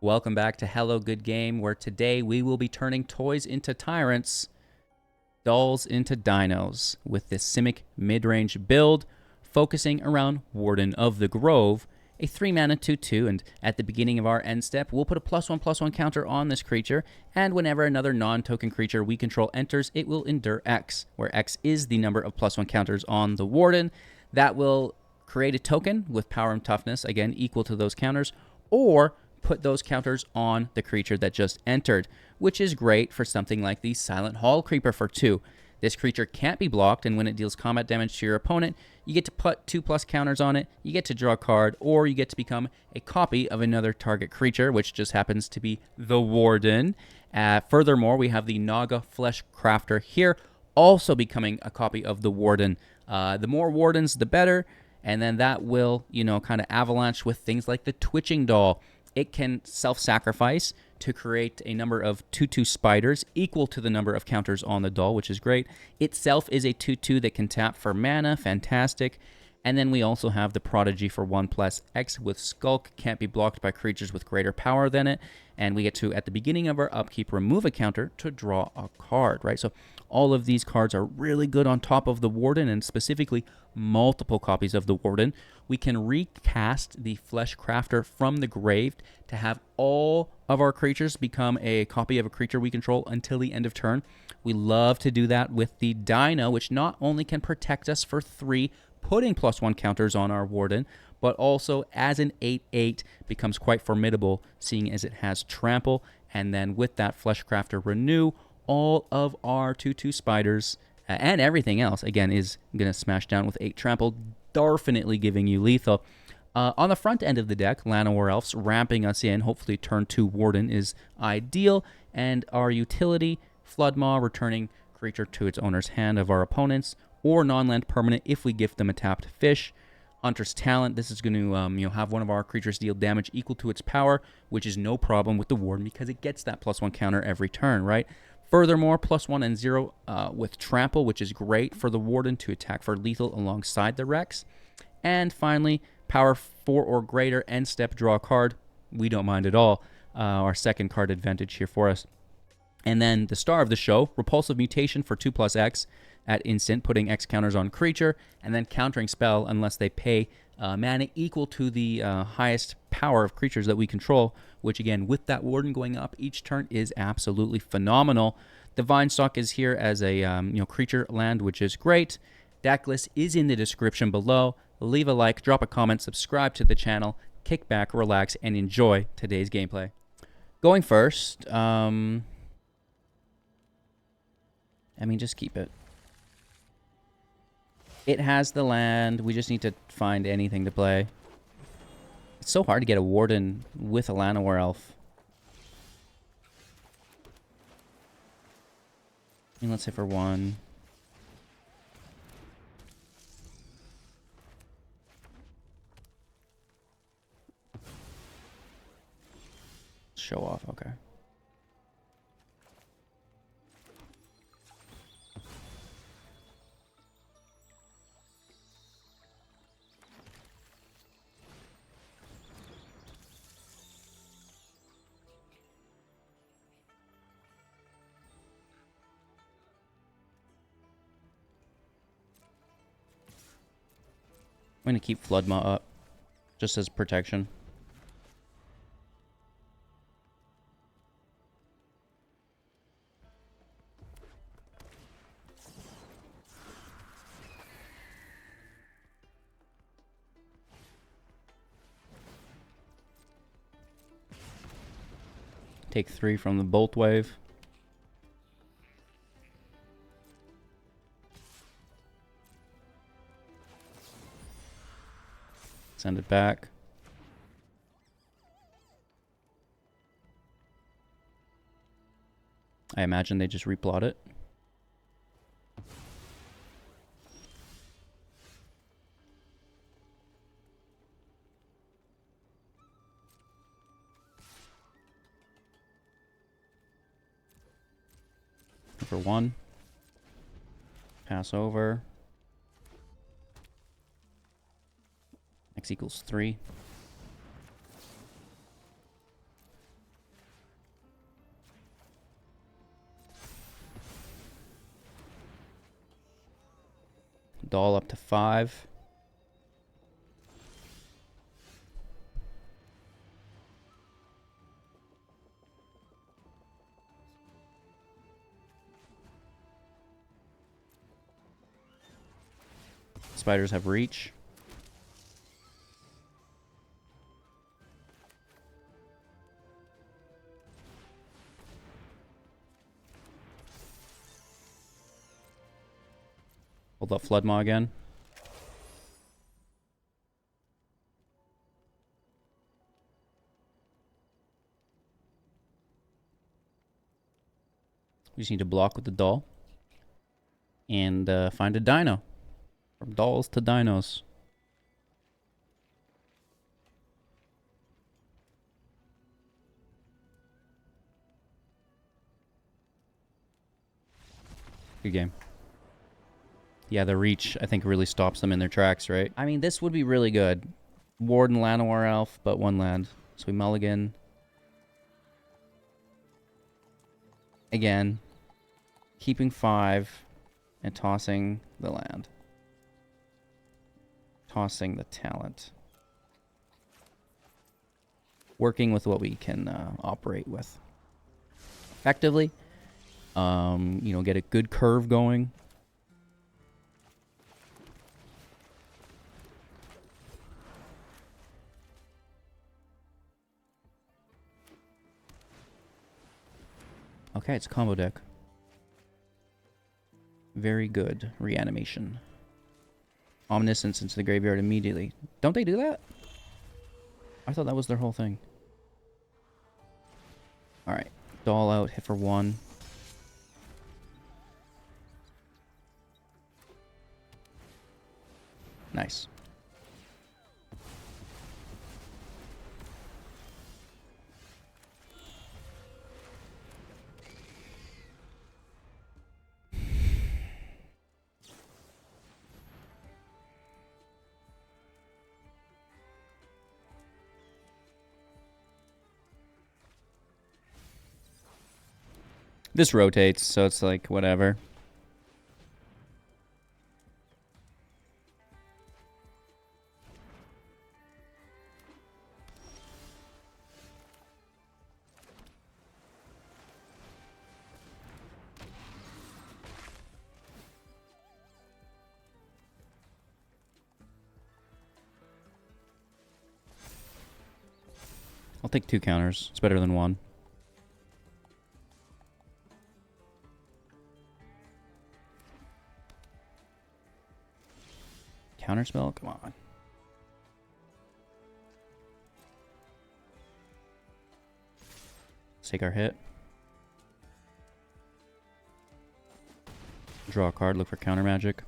Welcome back to Hello Good Game, where today we will be turning toys into tyrants, dolls into dinos, with this Simic mid-range build, focusing around Warden of the Grove, a 3-mana 2/2, and at the beginning of our end step, we'll put a +1/+1 counter on this creature, and whenever another non-token creature we control enters, it will endure X, where X is the number of +1 counters on the Warden. That will create a token with power and toughness, again, equal to those counters, or put those counters on the creature that just entered, which is great for something like the Silent Hallcreeper for 2. This creature can't be blocked, and when it deals combat damage to your opponent, you get to put 2+ counters on it, you get to draw a card, or you get to become a copy of another target creature, which just happens to be the Warden. Furthermore, we have the Naga Fleshcrafter here, also becoming a copy of the Warden. The more Wardens, the better, and then that will, kind of avalanche with things like the Twitching Doll. It can self-sacrifice to create a number of 2/2 spiders equal to the number of counters on the doll, which is great. Itself is a 2/2 that can tap for mana, fantastic. And then we also have the Prodigy for 1+X with Skulk, can't be blocked by creatures with greater power than it. And we get to, at the beginning of our upkeep, remove a counter to draw a card, right? So all of these cards are really good on top of the Warden, and specifically multiple copies of the Warden. We can recast the Fleshcrafter from the grave to have all of our creatures become a copy of a creature we control until the end of turn. We love to do that with the Dino, which not only can protect us for 3, putting +1 counters on our Warden, but also as an 8/8 becomes quite formidable, seeing as it has trample. And then with that Fleshcrafter renew, all of our 2/2 spiders and everything else, again, is going to smash down with 8 trample, definitely giving you lethal. On the front end of the deck, Warden ramping us in. Hopefully turn 2 Warden is ideal. And our utility, Floodmaw, returning creature to its owner's hand of our opponents, or non-land permanent if we gift them a tapped fish. Hunter's Talent, this is going to have one of our creatures deal damage equal to its power, which is no problem with the Warden because it gets that +1 counter every turn, right? Furthermore, +1 and 0 with Trample, which is great for the Warden to attack for lethal alongside the Rex. And finally, power 4 or greater, end step, draw a card. We don't mind at all. Our second card advantage here for us. And then the star of the show, Repulsive Mutation for 2+X at instant, putting X counters on creature, and then countering spell unless they pay mana equal to the highest power of creatures that we control, which again, with that Warden going up each turn, is absolutely phenomenal. Divine Stalk is here as a creature land, which is great. Deck list is in the description below. Leave a like, drop a comment, subscribe to the channel, kick back, relax, and enjoy today's gameplay. Going first, just keep it. It has the land. We just need to find anything to play. It's so hard to get a Warden with a Llanowar Elf. Let's say for 1. Show off, okay. I'm going to keep Floodmaw up, just as protection. Take 3 from the Bolt Wave. Send it back. I imagine they just replot it. For 1. Pass over. X equals 3. Doll up to 5. Spiders have reach. Hold up Flood Maw again. We just need to block with the doll. And find a dino. From dolls to dinos. Good game. Yeah, the reach, I think, really stops them in their tracks, right? I mean, this would be really good. Warden, Llanowar Elf, but 1 land. So we mulligan. Again. Keeping 5 and tossing the land. Tossing the talent. Working with what we can operate with. Effectively. You know, get a good curve going. Okay, it's a combo deck. Very good reanimation. Omniscience into the graveyard immediately. Don't they do that? I thought that was their whole thing. Alright. Doll out, hit for 1. Nice. This rotates, so it's like, whatever. I'll take 2 counters. It's better than 1. Counterspell? Come on. Let's take our hit. Draw a card, look for counter magic.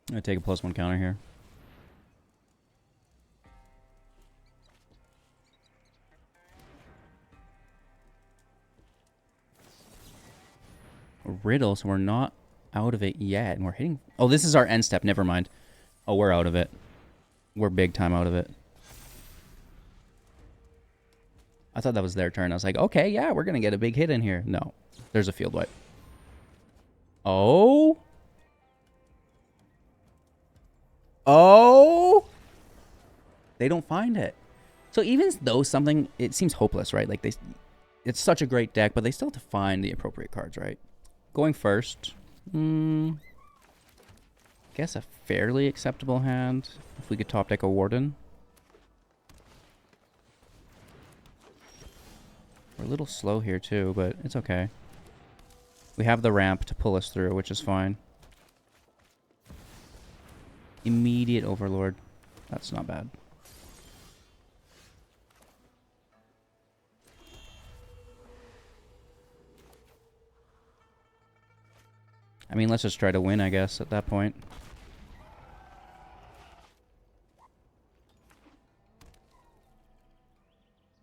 I'm going to take a +1 counter here. A riddle, so we're not out of it yet. And we're hitting... Oh, this is our end step. Never mind. Oh, we're out of it. We're big time out of it. I thought that was their turn. I was like, okay, yeah, we're going to get a big hit in here. No. There's a field wipe. Oh... Oh! They don't find it. So even though something, it seems hopeless, right? Like it's such a great deck, but they still have to find the appropriate cards, right? Going first. Guess a fairly acceptable hand. If we could top deck a Warden. We're a little slow here too, but it's okay. We have the ramp to pull us through, which is fine. Immediate Overlord. That's not bad. I mean, let's just try to win, I guess, at that point.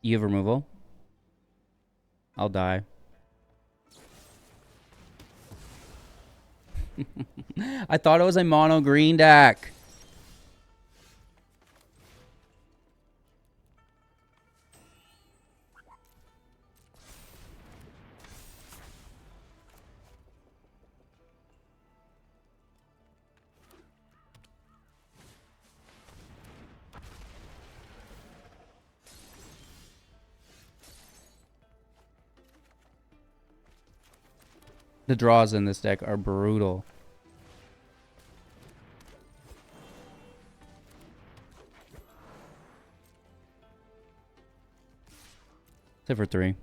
You have removal? I'll die. I thought it was a mono green deck. The draws in this deck are brutal. Except for 3.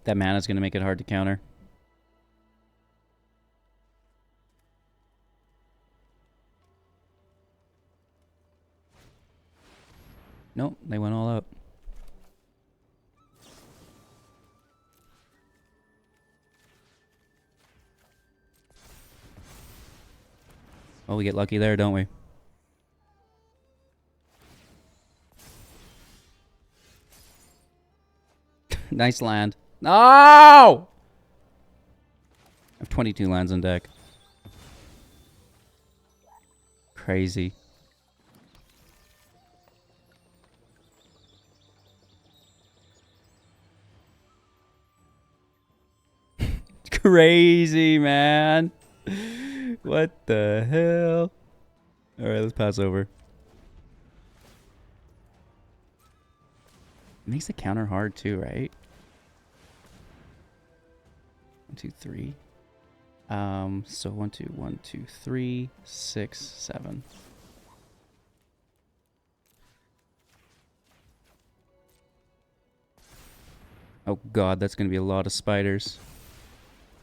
That mana's going to make it hard to counter. Nope, they went all out. Well, we get lucky there, don't we? Nice land. No! I have 22 lands on deck. Crazy. Crazy, man. What the hell? Alright, let's pass over. It makes the counter hard too, right? 1, 2, 3. So 1, 2, 1, 2, 3, 6, 7. Oh god, that's gonna be a lot of spiders.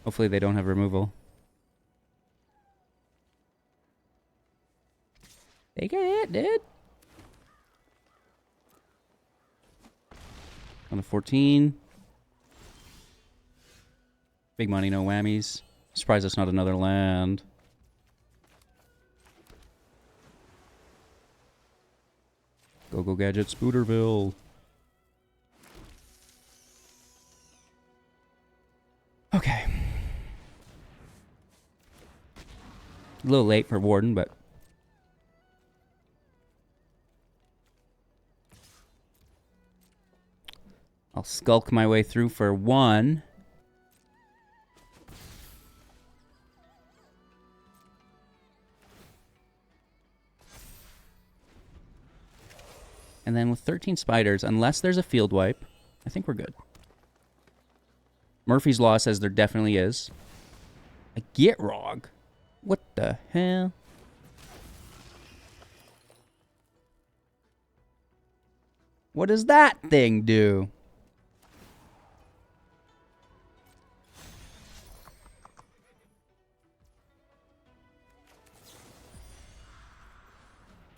Hopefully they don't have removal. Take a hit, dude. On a 14. Big money, no whammies. Surprised that's not another land. Go Gadget Spooterville. Okay. A little late for Warden, but I'll skulk my way through for 1. And then with 13 spiders, unless there's a field wipe, I think we're good. Murphy's Law says there definitely is. A Gitrog? What the hell? What does that thing do?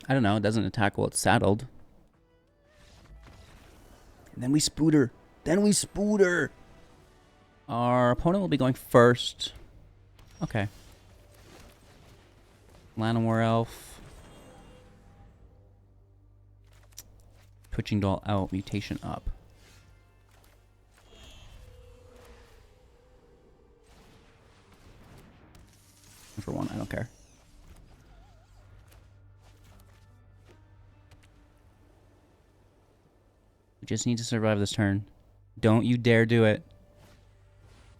I don't know. It doesn't attack while it's saddled. And then we spooter. Our opponent will be going first. Okay. Llanowar Elf. Twitching Doll out. Mutation up. For 1, I don't care. We just need to survive this turn. Don't you dare do it.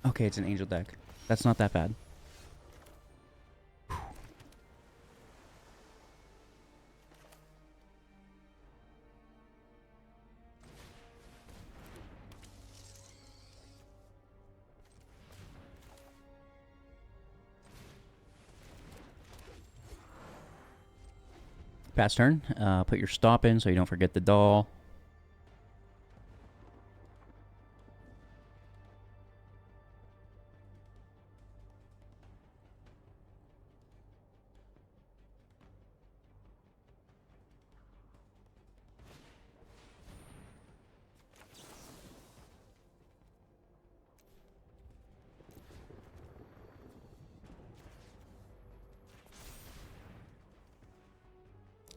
Okay, it's an angel deck. That's not that bad. Pass turn. Put your stop in so you don't forget the doll.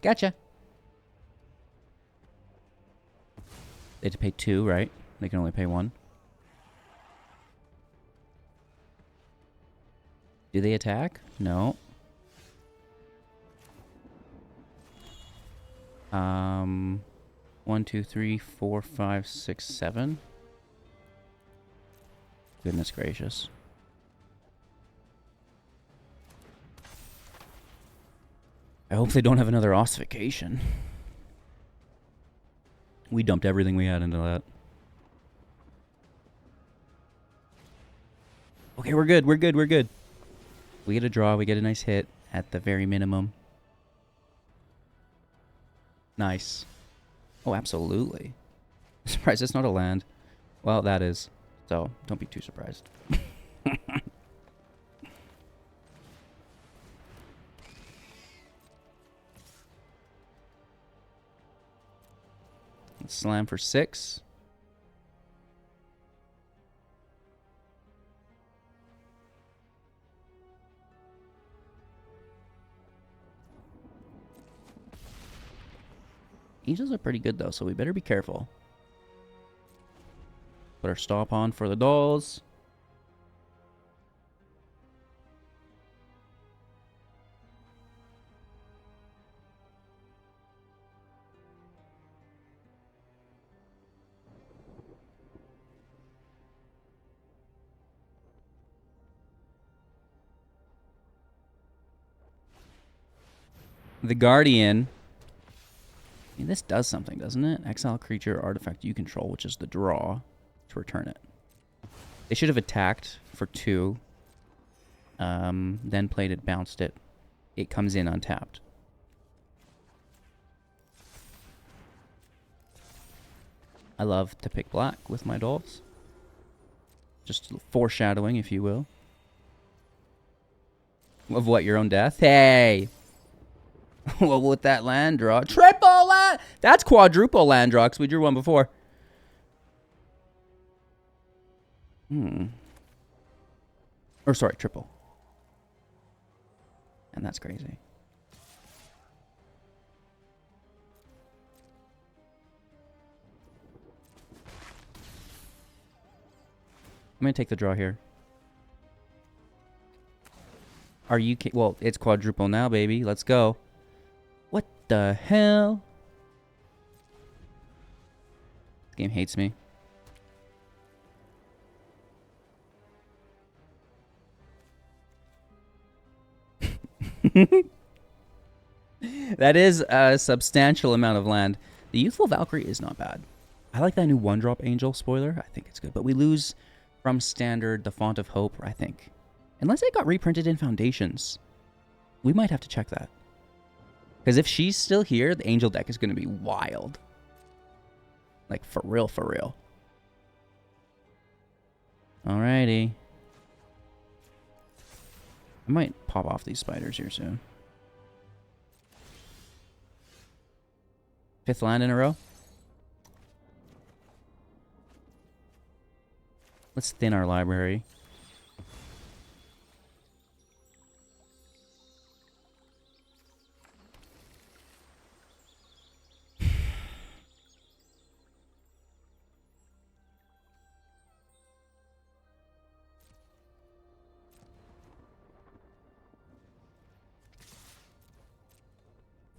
Gotcha. They have to pay 2, right? They can only pay 1. Do they attack? No. 1, 2, 3, 4, 5, 6, 7. Goodness gracious. I hope they don't have another ossification. We dumped everything we had into that. Okay, we're good. We're good. We're good. We get a draw. We get a nice hit at the very minimum. Nice. Oh, absolutely. Surprised it's not a land. Well, that is. So, don't be too surprised. Let's slam for 6. Angels are pretty good, though, so we better be careful. Put our stop on for the dolls. The Guardian. I mean, this does something, doesn't it? Exile creature artifact you control, which is the draw, to return it. They should have attacked for 2. Then played it, bounced it. It comes in untapped. I love to pick black with my dolls. Just foreshadowing, if you will. Of what, your own death? Hey! Well, with that land draw. Triple land! That's quadruple land draw, because we drew one before. Or, sorry, triple. And that's crazy. I'm going to take the draw here. Are you... Well, it's quadruple now, baby. Let's go. What the hell? This game hates me. That is a substantial amount of land. The Youthful Valkyrie is not bad. I like that new 1-drop Angel spoiler. I think it's good. But we lose from Standard the Font of Hope, I think. Unless it got reprinted in Foundations. We might have to check that. Because if she's still here, the Angel deck is going to be wild. Like, for real, for real. Alrighty. I might pop off these spiders here soon. 5th land in a row. Let's thin our library.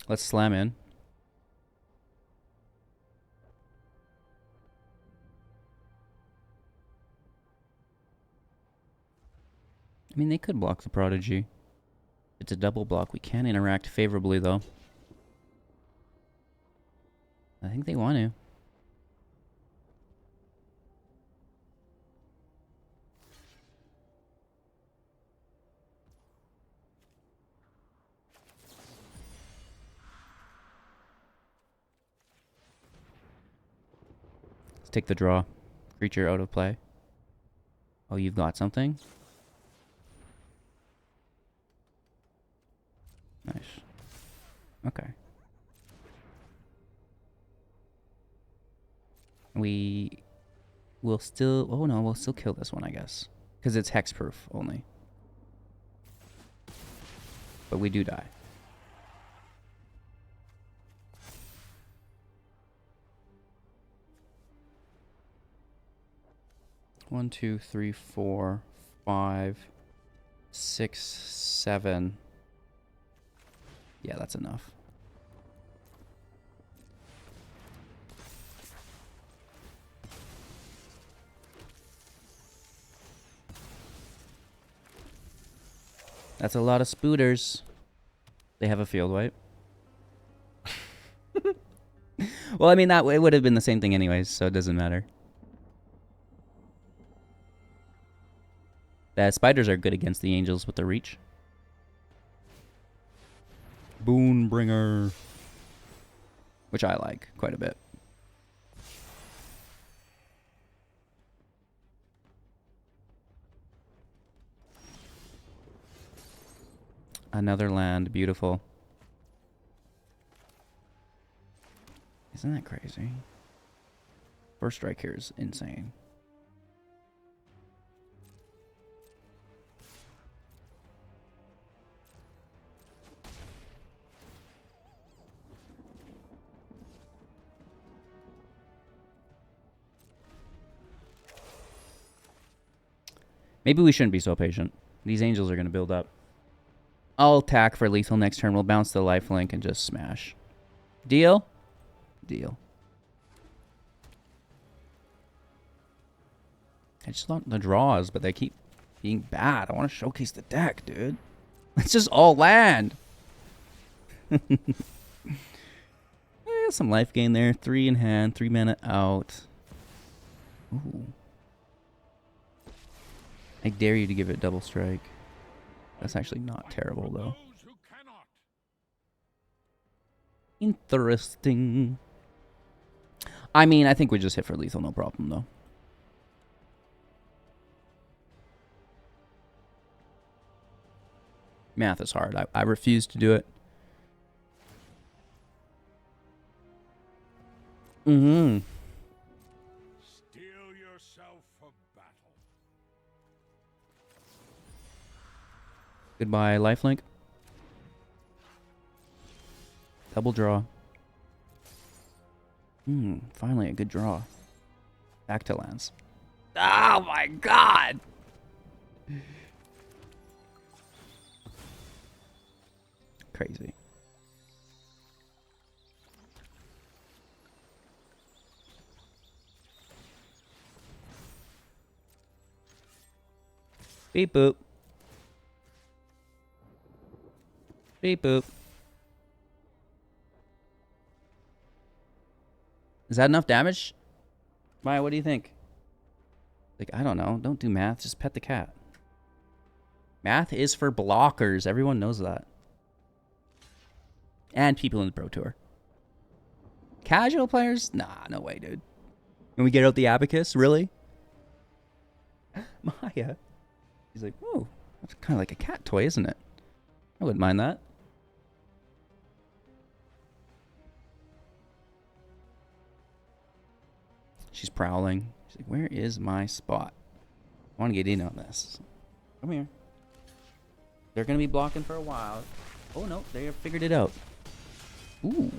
Let's slam in. I mean, they could block the Prodigy. It's a double block. We can interact favorably, though. I think they want to. Let's take the draw. Creature out of play. Oh, you've got something? Nice. Okay. We will still... Oh, no, we'll still kill this one, I guess. Because it's hexproof only. But we do die. 1, 2, 3, 4, 5, 6, 7. Yeah, that's enough. That's a lot of spooters. They have a field wipe. Well, I mean, that it would have been the same thing anyways, so it doesn't matter. The spiders are good against the angels with the reach. Boonbringer. Which I like quite a bit. Another land. Beautiful. Isn't that crazy? First strike here is insane. Maybe we shouldn't be so patient. These angels are going to build up. I'll attack for lethal next turn. We'll bounce the lifelink and just smash. Deal? Deal. I just want the draws, but they keep being bad. I want to showcase the deck, dude. It's just all land. Some life gain there. 3 in hand, 3 mana out. Ooh. I dare you to give it double strike. That's actually not terrible, though. Interesting. I mean, I think we just hit for lethal, no problem, though. Math is hard. I refuse to do it. Mm-hmm. Steel yourself for battle. Goodbye, lifelink. Double draw. Finally a good draw. Back to lands. Oh my god! Crazy. Beep boop. Beep boop. Is that enough damage? Maya, what do you think? Like, I don't know. Don't do math. Just pet the cat. Math is for blockers. Everyone knows that. And people in the Pro Tour. Casual players? Nah, no way, dude. When we get out the abacus? Really? Maya. He's like, whoa. That's kind of like a cat toy, isn't it? I wouldn't mind that. She's prowling. She's like, where is my spot? I want to get in on this. Come here. They're going to be blocking for a while. Oh, no. They have figured it out. Ooh.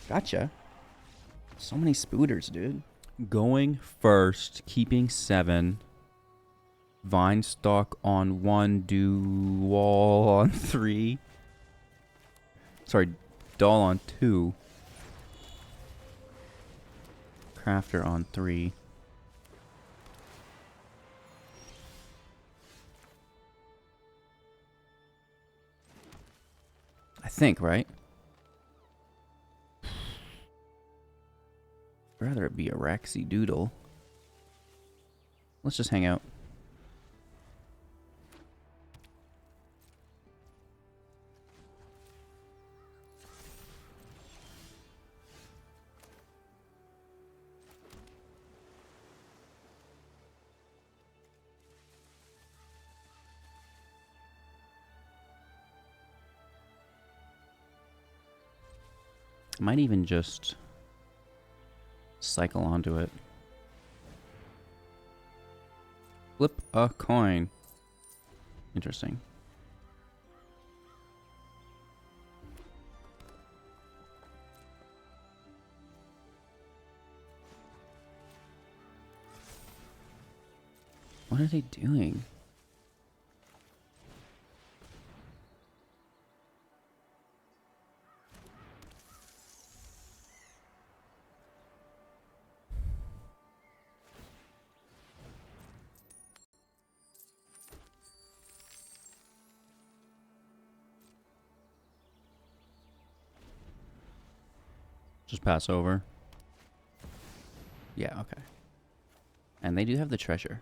Gotcha. So many spooters, dude. Going first. Keeping 7. Vine stalk on 1. Do wall on 3. Sorry. Doll on 2. Crafter on 3. I think, right? I'd rather it be a Rexy Doodle. Let's just hang out. Might even just cycle onto it. Flip a coin. Interesting. What are they doing? Just pass over. Yeah, okay. And they do have the treasure.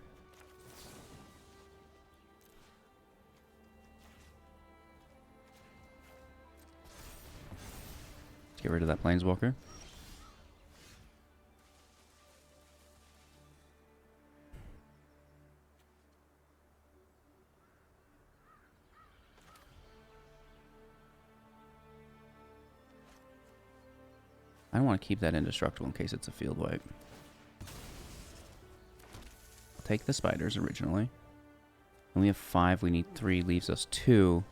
Let's get rid of that planeswalker. I don't want to keep that indestructible in case it's a field wipe. I'll take the spiders originally. And we have 5, we need 3, leaves us 2.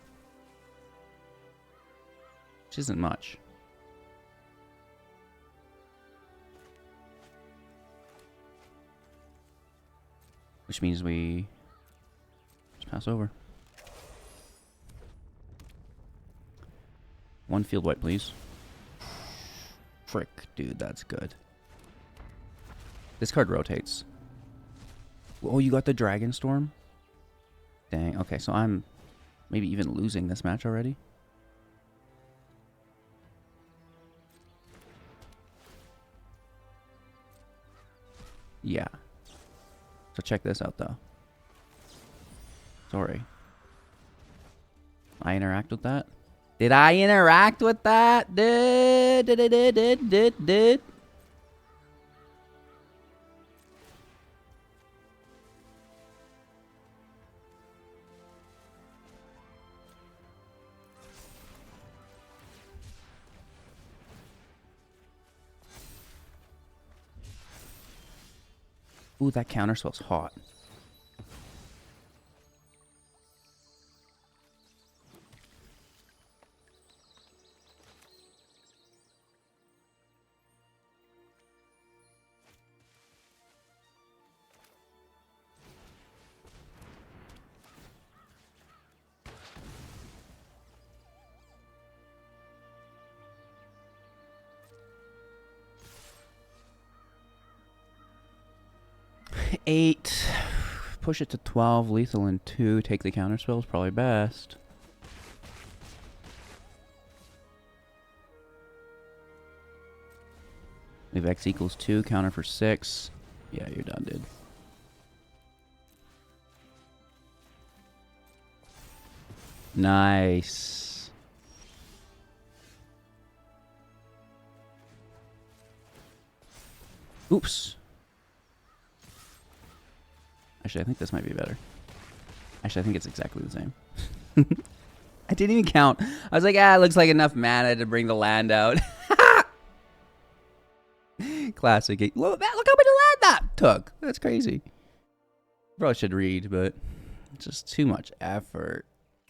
Which isn't much. Which means we just pass over. 1 field wipe, please. Frick, dude, that's good. This card rotates. Oh, you got the Dragon Storm? Dang, okay, so I'm maybe even losing this match already. Yeah. So check this out, though. Sorry. I interact with that? Did I interact with that? Did. Ooh, that counterspell's hot. Eight. Push it to 12. Lethal in 2. Take the counterspell is probably best. We have X equals 2. Counter for 6. Yeah, you're done, dude. Nice. Oops. Actually, I think this might be better. Actually, I think it's exactly the same. I didn't even count. I was like, it looks like enough mana to bring the land out. Classic. Look how much land that took. That's crazy. Probably should read, but it's just too much effort.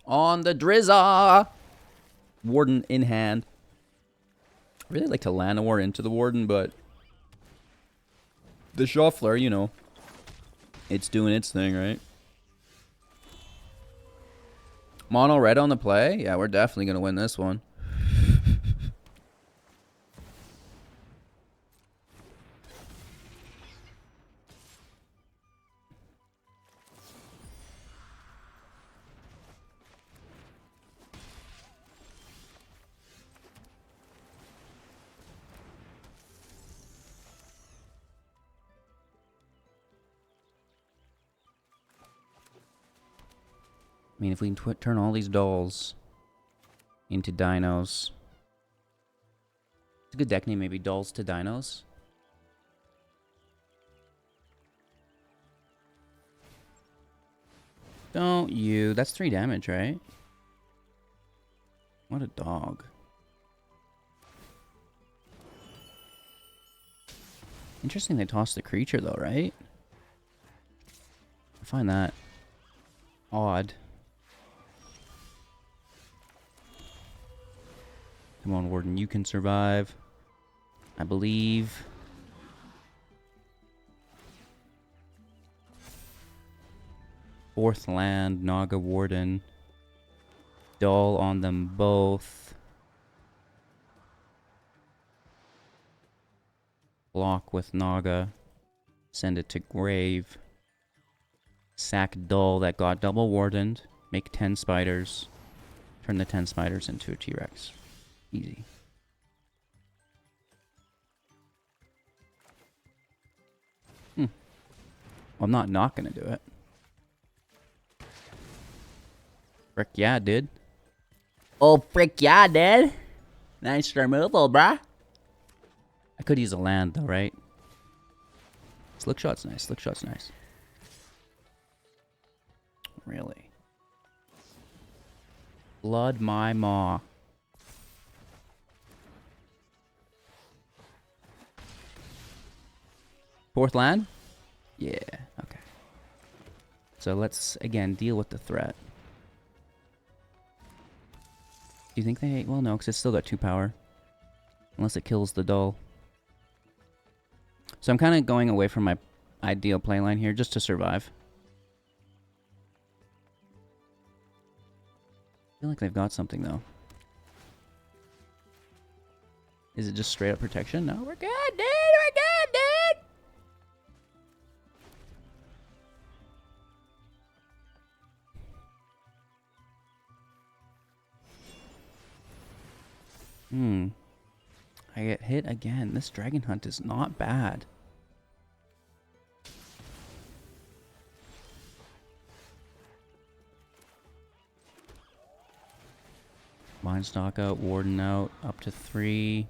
On the Drizza! Warden in hand. I really like to land a war into the Warden, but the Shuffler, you know. It's doing its thing, right? Mono red on the play? Yeah, we're definitely going to win this one. I mean, if we can turn all these dolls into dinos. It's a good deck name, maybe Dolls to Dinos. Don't you. That's 3 damage, right? What a dog. Interesting they tossed the creature, though, right? I find that odd. Come on, Warden, you can survive. I believe. 4th land, Naga Warden. Dull on them both. Block with Naga. Send it to grave. Sack Dull that got double wardened. Make 10 spiders. Turn the 10 spiders into a T-Rex. Easy. I'm not gonna do it. Frick yeah, dude. Oh, frick yeah, dude. Nice removal, bruh. I could use a land, though, right? Slick shot's nice. Slick shot's nice. Really? Blood my maw. Fourth land? Yeah, okay. So let's, again, deal with the threat. Do you think they... Well, no, because it's still got 2 power. Unless it kills the Dull. So I'm kind of going away from my ideal playline here just to survive. I feel like they've got something, though. Is it just straight up protection? No, we're good, dude! We're good, dude! I get hit again. This Dragon Hunt is not bad. Mindstock out, Warden out, up to 3.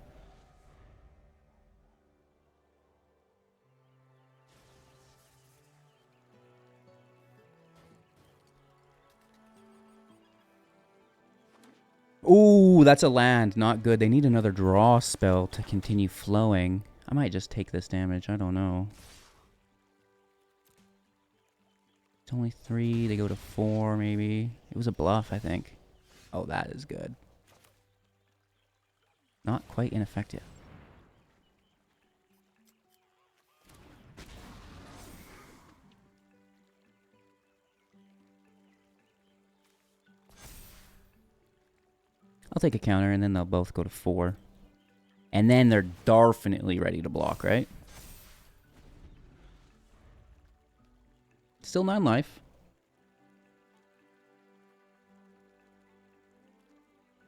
Ooh, that's a land. Not good. They need another draw spell to continue flowing. I might just take this damage. I don't know. It's only 3. They go to 4, maybe. It was a bluff, I think. Oh, that is good. Not quite ineffective. I'll take a counter, and then they'll both go to 4. And then they're definitely ready to block, right? Still 9 life.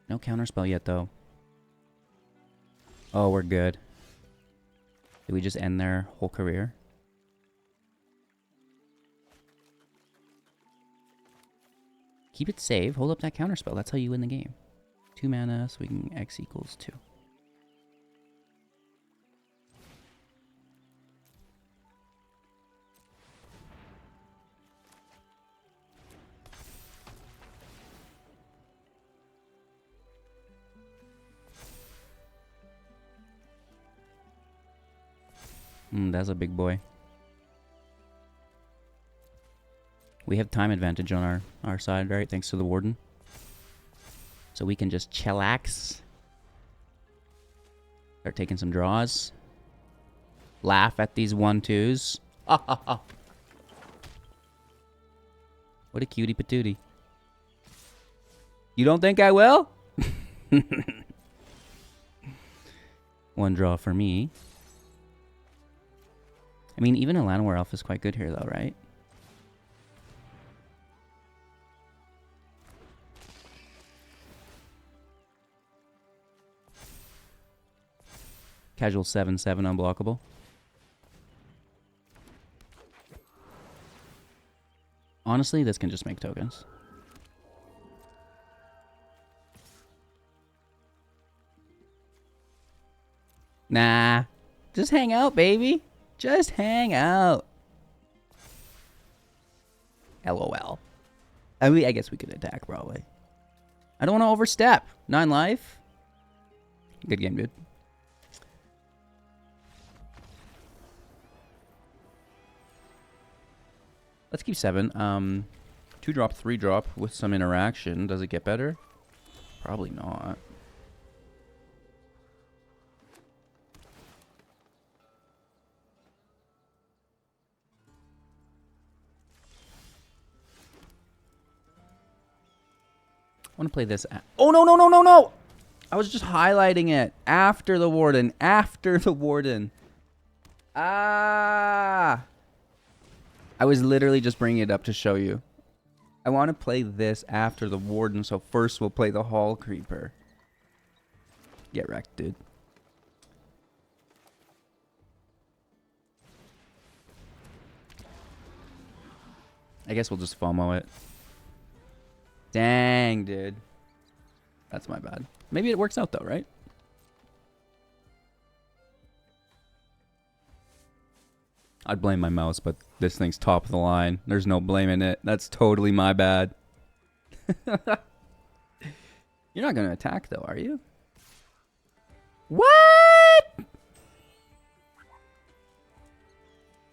No counterspell yet, though. Oh, we're good. Did we just end their whole career? Keep it safe. Hold up that counterspell. That's how you win the game. 2 mana, so we can X equals 2. That's a big boy. We have time advantage on our side, right? Thanks to the Warden. So we can just chillax. Start taking some draws. Laugh at these 1-2s. What a cutie patootie. You don't think I will? 1 draw for me. I mean, even a Llanowar Elf is quite good here, though, right? Casual 7/7 unblockable. Honestly, this can just make tokens. Nah. Just hang out, baby. Just hang out. LOL. I mean, I guess we could attack, probably. I don't want to overstep. 9 life. Good game, dude. Let's keep 7. 2 drop, 3 drop with some interaction. Does it get better? Probably not. want to play this. Oh, no, no, no, no, no! I was just highlighting it. After the Warden. After the Warden. Ah! I was literally just bringing it up to show you. I want to play this after the Warden, so first we'll play the Hallcreeper. Get wrecked, dude. I guess we'll just FOMO it. Dang, dude. That's my bad. Maybe it works out though, right? I'd blame my mouse, but this thing's top of the line. There's no blaming it. That's totally my bad. You're not going to attack though, are you? What?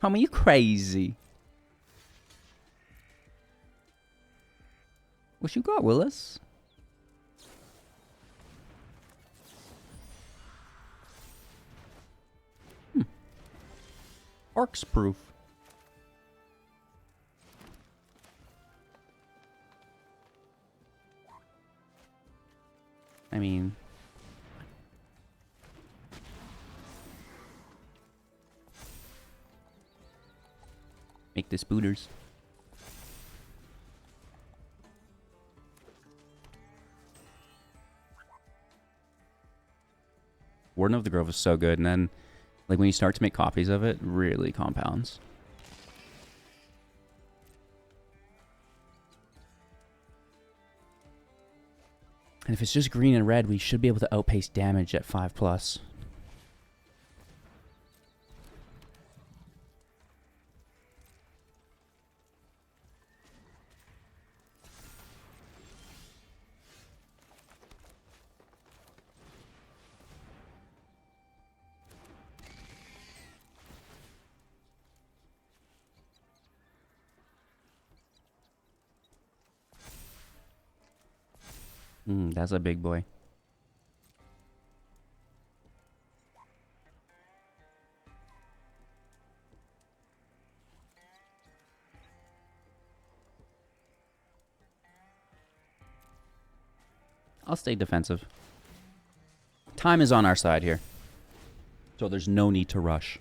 Homie, you crazy. What you got, Willis? Orcs proof. I mean... make this booters. Warden of the Grove is so good, and then, like, when you start to make copies of it, really compounds. And if it's just green and red, we should be able to outpace damage at 5+. That's a big boy. I'll stay defensive. Time is on our side here. So there's no need to rush.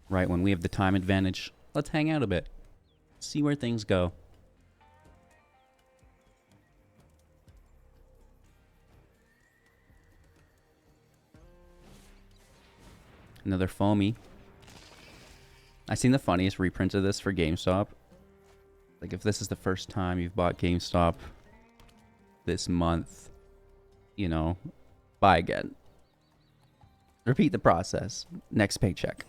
Right, when we have the time advantage, let's hang out a bit. See where things go. Another foamy. I seen the funniest reprint of this for GameStop. Like, if this is the first time you've bought GameStop this month, you know, buy again. Repeat the process. Next paycheck.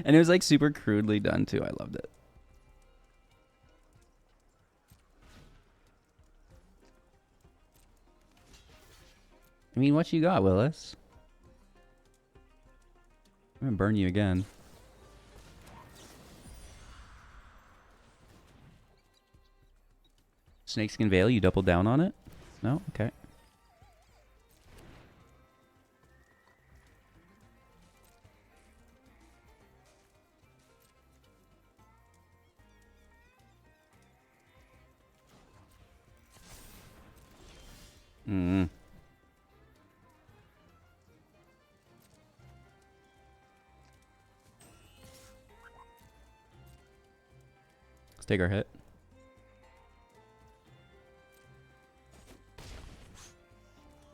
And it was like super crudely done too. I loved it. I mean, what you got, Willis? I'm gonna burn you again. Snakeskin Veil, you double down on it? No? Okay. Let's take our hit.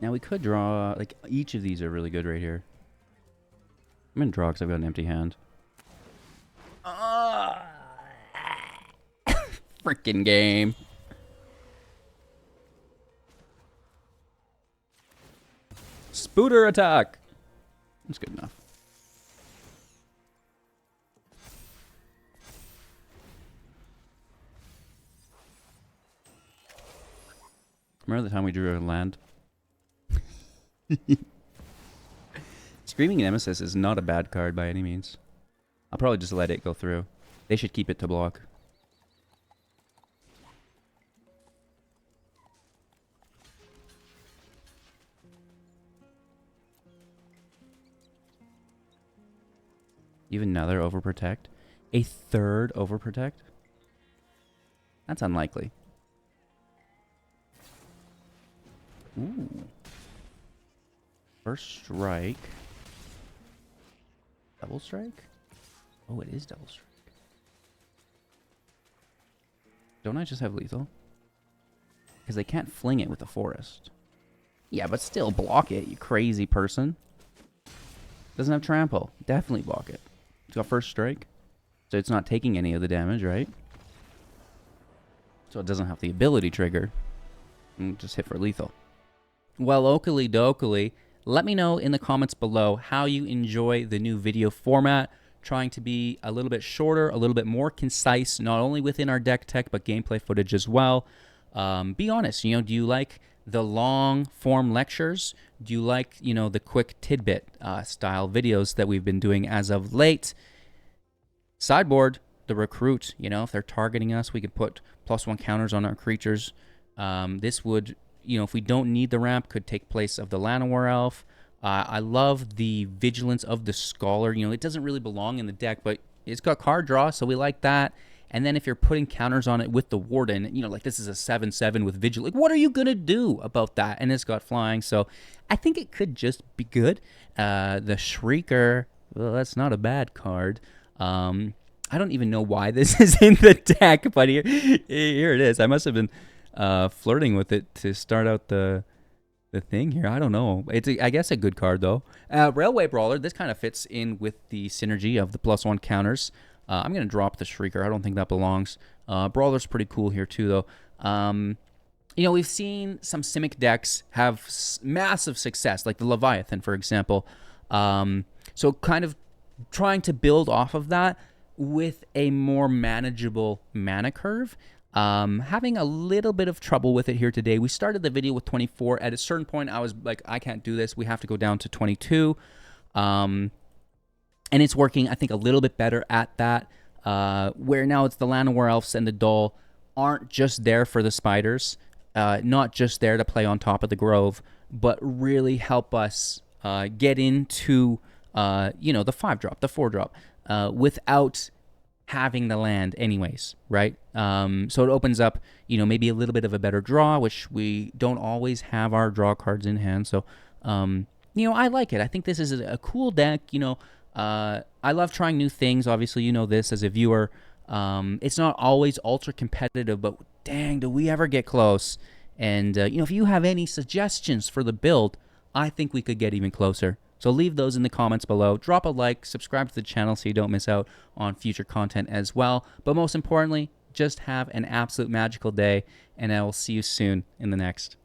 Now we could draw, like, each of these are really good right here. I'm gonna draw because I've got an empty hand. Freaking game. Spooter attack. That's good enough. Remember the time we drew a land? Screaming Nemesis is not a bad card by any means. I'll probably just let it go through. They should keep it to block. Even another overprotect? A third overprotect? That's unlikely. Ooh. First strike. Double strike? Oh, it is double strike. Don't I just have lethal? Because they can't fling it with the forest. Yeah, but still block it, you crazy person. Doesn't have trample. Definitely block it. It's got first strike. So it's not taking any of the damage, right? So it doesn't have the ability trigger. And just hit for lethal. Well, oakley dokley, let me know in the comments below how you enjoy the new video format. Trying to be a little bit shorter, a little bit more concise, not only within our deck tech, but gameplay footage as well. Be honest, do you like the long form lectures? Do you like, the quick tidbit style videos that we've been doing as of late? Sideboard, the recruit, if they're targeting us, we could put +1 counters on our creatures. This would, if we don't need the ramp, could take place of the Llanowar Elf. I love the Vigilance of the Scholar. It doesn't really belong in the deck, but it's got card draw, so we like that. And then if you're putting counters on it with the Warden, like this is a 7/7 with Vigil. Like, what are you going to do about that? And it's got flying, so I think it could just be good. The Shrieker, well, that's not a bad card. I don't even know why this is in the deck, but here it is. I must have been flirting with it to start out the thing here. I don't know. It's, I guess, a good card, though. Railway Brawler, this kind of fits in with the synergy of the +1 counters. I'm going to drop the Shrieker. I don't think that belongs. Brawler's pretty cool here, too, though. We've seen some Simic decks have massive success, like the Leviathan, for example. So kind of trying to build off of that with a more manageable mana curve. Having a little bit of trouble with it here today. We started the video with 24. At a certain point, I was like, I can't do this. We have to go down to 22. And it's working, I think, a little bit better at that. Where now it's the Llanowar Elves and the Doll aren't just there for the spiders, not just there to play on top of the Grove, but really help us get into, the 5-drop, the 4-drop, without having the land anyways, right? So it opens up, maybe a little bit of a better draw, which we don't always have our draw cards in hand. So, I like it. I think this is a cool deck. I love trying new things. Obviously, this as a viewer. It's not always ultra competitive, but dang, do we ever get close? And, if you have any suggestions for the build, I think we could get even closer. So leave those in the comments below. Drop a like, subscribe to the channel so you don't miss out on future content as well. But most importantly, just have an absolute magical day, and I will see you soon in the next.